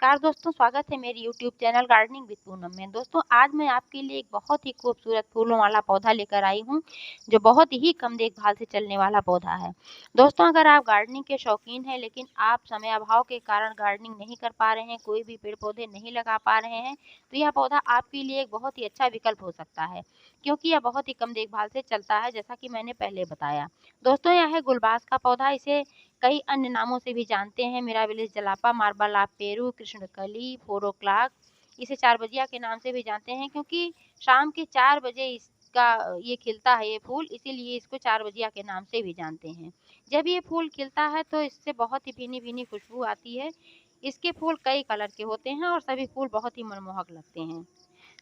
नमस्कार दोस्तों, स्वागत है मेरे YouTube channel gardening with Poonam में। दोस्तों, आज मैं आपके लिए एक बहुत ही खूबसूरत फूलों वाला पौधा लेकर आई हूँ, जो बहुत ही कम देखभाल से चलने वाला पौधा है। दोस्तों, अगर आप गार्डनिंग के शौकीन हैं, लेकिन आप समय अभाव के कारण गार्डनिंग नहीं कर पा रहे हैं, कोई भी पेड़-पौधे नहीं लगा पा रहे हैं, तो यह पौधा आपके लिए एक बहुत ही अच्छा विकल्प हो सकता है, क्योंकि यह बहुत ही कम देखभाल से चलता है, जैसा कि मैंने पहले बताया। दोस्तों, यह है गुलबाज का पौधा। इसे कई अन्य नामों से भी जानते हैं, mirabilis जलापा, marble of Peru, Krishnakali, 4 o'clock, इसे 4 बजिया के नाम से भी जानते हैं, क्योंकि शाम के 4 बजे इसका ये खिलता है ये फूल, इसीलिए इसको 4 बजिया के नाम से भी जानते हैं। जब ये फूल खिलता है तो इससे बहुत ही भीनी-भीनी खुशबू आती है। इसके फूल कई कलर के होते हैं और सभी फूल बहुत ही मनमोहक लगते हैं।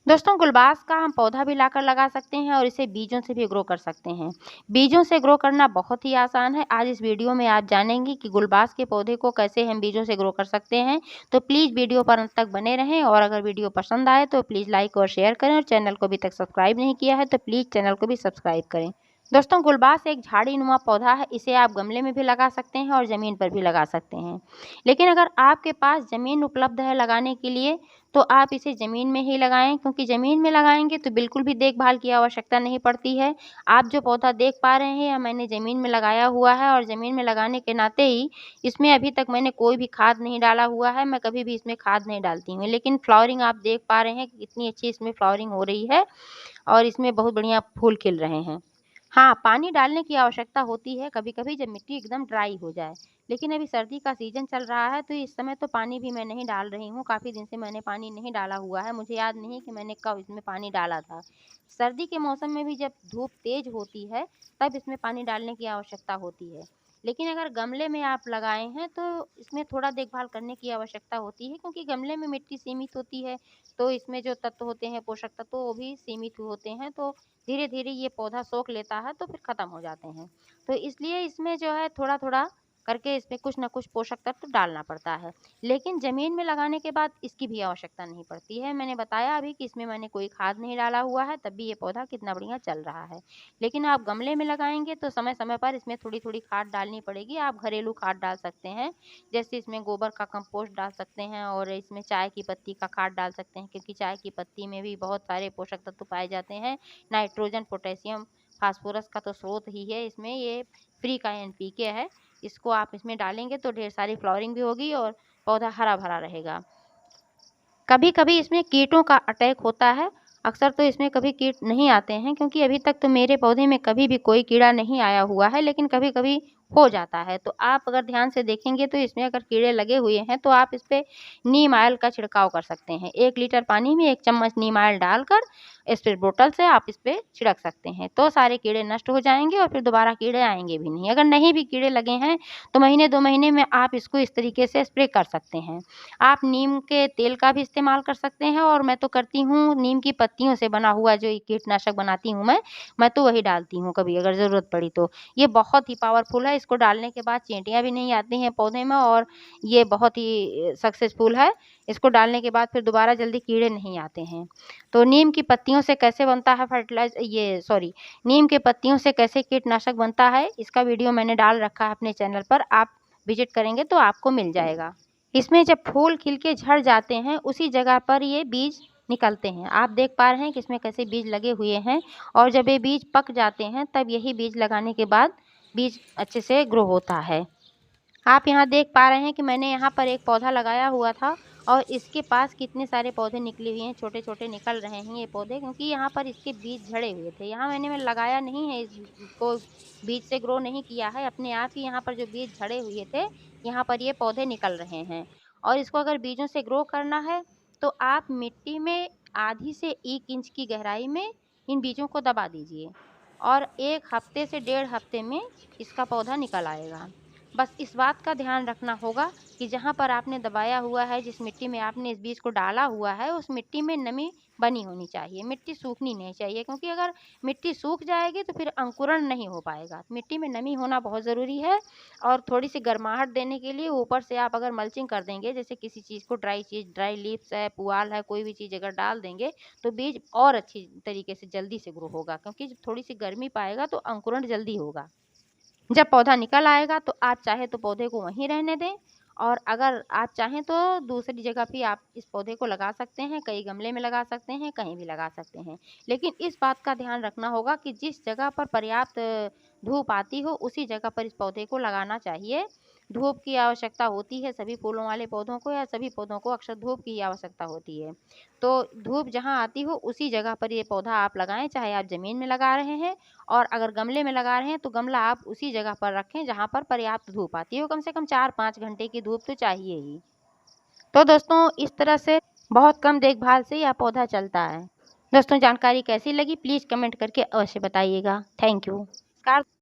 दोस्तों, गुलबाज का हम पौधा भी लाकर लगा सकते हैं और इसे बीजों से भी ग्रो कर सकते हैं। बीजों से ग्रो करना बहुत ही आसान है। आज इस वीडियो में आप जानेंगे कि गुलबाज के पौधे को कैसे हम बीजों से ग्रो कर सकते हैं। तो प्लीज़ वीडियो पर अंत तक बने रहें, और अगर वीडियो पसंद आए तो प्लीज़ लाइक और शेयर करें, और चैनल को अभी तक सब्सक्राइब नहीं किया है तो प्लीज़ चैनल को भी सब्सक्राइब करें। दोस्तों, गुलबाज एक झाड़ी-नुमा पौधा है। इसे आप गमले में भी लगा सकते हैं और ज़मीन पर भी लगा सकते हैं। लेकिन अगर आपके पास ज़मीन उपलब्ध है लगाने के लिए, तो आप इसे ज़मीन में ही लगाएँ, क्योंकि ज़मीन में लगाएँगे तो बिल्कुल भी देखभाल की आवश्यकता नहीं पड़ती है। आप जो पौधा देख पा रहे हैं, यह मैंने ज़मीन में लगाया हुआ है, और ज़मीन में लगाने के नाते ही इसमें अभी तक मैंने कोई भी खाद नहीं डाला हुआ है। मैं कभी भी इसमें खाद नहीं डालती हूँ। लेकिन फ्लावरिंग आप देख पा रहे हैं कि कितनी अच्छी इसमें फ्लावरिंग हो रही है, और इसमें बहुत बढ़िया फूल खिल रहे हैं। हाँ, पानी डालने की आवश्यकता होती है कभी-कभी, जब मिट्टी एकदम ड्राई हो जाए। लेकिन अभी सर्दी का सीज़न चल रहा है, तो इस समय तो पानी भी मैं नहीं डाल रही हूँ। काफ़ी दिन से मैंने पानी नहीं डाला हुआ है। मुझे याद नहीं कि मैंने कब इसमें पानी डाला था। सर्दी के मौसम में भी जब धूप तेज़ होती है, तब इसमें पानी डालने की आवश्यकता होती है। लेकिन अगर गमले में आप लगाए हैं, तो इसमें थोड़ा देखभाल करने की आवश्यकता होती है, क्योंकि गमले में मिट्टी सीमित होती है, तो इसमें जो तत्व होते हैं, पोषक तत्व, वो भी सीमित होते हैं। तो धीरे-धीरे ये पौधा सोख लेता है, तो फिर ख़त्म हो जाते हैं। तो इसलिए इसमें जो है थोड़ा-थोड़ा करके इसमें कुछ न कुछ पोषक तत्व डालना पड़ता है। लेकिन ज़मीन में लगाने के बाद इसकी भी आवश्यकता नहीं पड़ती है। मैंने बताया अभी कि इसमें मैंने कोई खाद नहीं डाला हुआ है, तब भी ये पौधा कितना बढ़िया चल रहा है। लेकिन आप गमले में लगाएँगे तो समय-समय पर इसमें थोड़ी-थोड़ी खाद डालनी पड़ेगी। आप घरेलू खाद डाल सकते हैं, जैसे इसमें गोबर का कंपोस्ट डाल सकते हैं, और इसमें चाय की पत्ती का खाद डाल सकते हैं, क्योंकि चाय की पत्ती में भी बहुत सारे पोषक तत्व पाए जाते हैं। नाइट्रोजन, पोटेशियम, फास्फोरस का तो स्रोत ही है इसमें, ये फ्री का एनपीके है। इसको आप इसमें डालेंगे तो ढेर सारी फ्लावरिंग भी होगी और पौधा हरा-भरा रहेगा। कभी-कभी इसमें कीटों का अटैक होता है। अक्सर तो इसमें कभी कीट नहीं आते हैं, क्योंकि अभी तक तो मेरे पौधे में कभी भी कोई कीड़ा नहीं आया हुआ है, लेकिन कभी-कभी हो जाता है। तो आप अगर ध्यान से देखेंगे तो इसमें अगर कीड़े लगे हुए हैं, तो आप इस पे नीम ऑयल का छिड़काव कर सकते हैं। 1 लीटर पानी में 1 चम्मच नीम ऑयल डालकर स्प्रे बोतल से आप इस पे छिड़क सकते हैं। तो सारे कीड़े नष्ट हो जाएँगे और फिर दोबारा कीड़े आएँगे भी नहीं। अगर नहीं भी कीड़े लगे हैं, तो महीने 2 महीने में आप इसको इस तरीके से स्प्रे कर सकते हैं। आप नीम के तेल का भी इस्तेमाल कर सकते हैं, और मैं तो करती हूँ नीम की पत्तियों से बना हुआ जो ये कीटनाशक बनाती हूँ मैं तो वही डालती हूँ कभी अगर ज़रूरत पड़ी तो। ये बहुत ही पावरफुल है, इसको डालने के बाद चींटियाँ भी नहीं आती हैं पौधे में, और ये बहुत ही सक्सेसफुल है। इसको डालने के बाद फिर दोबारा जल्दी कीड़े नहीं आते हैं। तो नीम की पत्तियों से कैसे बनता है नीम की पत्तियों से कैसे कीटनाशक बनता है, इसका वीडियो मैंने डाल रखा है अपने चैनल पर, आप विज़िट करेंगे तो आपको मिल जाएगा। इसमें जब फूल खिल के झड़ जाते हैं, उसी जगह पर ये बीज निकलते हैं। आप देख पा रहे हैं कि इसमें कैसे बीज लगे हुए हैं, और जब ये बीज पक जाते हैं, तब यही बीज लगाने के बाद बीज अच्छे से ग्रो होता है। आप यहाँ देख पा रहे हैं कि मैंने यहाँ पर एक पौधा लगाया हुआ था, और इसके पास कितने सारे पौधे निकले हुए हैं, छोटे-छोटे निकल रहे हैं ये पौधे, क्योंकि यहाँ पर इसके बीज झड़े हुए थे। यहाँ मैंने लगाया नहीं है, इसको बीज से ग्रो नहीं किया है, अपने आप ही यहाँ पर जो बीज झड़े हुए थे, यहाँ पर ये पौधे निकल रहे हैं। और इसको अगर बीजों से ग्रो करना है, तो आप मिट्टी में आधी से 1 इंच की गहराई में इन बीजों को दबा दीजिए, और 1 हफ्ते से 1.5 हफ्ते में इसका पौधा निकल आएगा। बस इस बात का ध्यान रखना होगा कि जहाँ पर आपने दबाया हुआ है, जिस मिट्टी में आपने इस बीज को डाला हुआ है, उस मिट्टी में नमी बनी होनी चाहिए, मिट्टी सूखनी नहीं चाहिए, क्योंकि अगर मिट्टी सूख जाएगी तो फिर अंकुरण नहीं हो पाएगा। मिट्टी में नमी होना बहुत ज़रूरी है, और थोड़ी-सी गर्माहट देने के लिए ऊपर से आप अगर मल्चिंग कर देंगे, जैसे किसी चीज़ को ड्राई लीव्स है, पुआल है, कोई भी चीज़ अगर डाल देंगे, तो बीज और अच्छी तरीके से जल्दी से ग्रो होगा, क्योंकि जब थोड़ी-सी गर्मी पाएगा तो अंकुरण जल्दी होगा। जब पौधा निकल आएगा तो आप चाहे तो पौधे को वहीं रहने दें, और अगर आप चाहें तो दूसरी जगह भी आप इस पौधे को लगा सकते हैं, कहीं गमले में लगा सकते हैं, कहीं भी लगा सकते हैं। लेकिन इस बात का ध्यान रखना होगा कि जिस जगह पर पर्याप्त धूप आती हो उसी जगह पर इस पौधे को लगाना चाहिए। धूप की आवश्यकता होती है सभी फूलों वाले पौधों को, या सभी पौधों को अक्सर धूप की आवश्यकता होती है। तो धूप जहाँ आती हो उसी जगह पर ये पौधा आप लगाएँ, चाहे आप ज़मीन में लगा रहे हैं, और अगर गमले में लगा रहे हैं तो गमला आप उसी जगह पर रखें जहाँ पर पर्याप्त धूप आती हो। कम से कम 4-5 घंटे की धूप तो चाहिए ही। तो दोस्तों इस तरह से बहुत कम देखभाल से यह पौधा चलता है। दोस्तों जानकारी कैसी लगी प्लीज़ कमेंट करके अवश्य बताइएगा। Thank you. नमस्कार।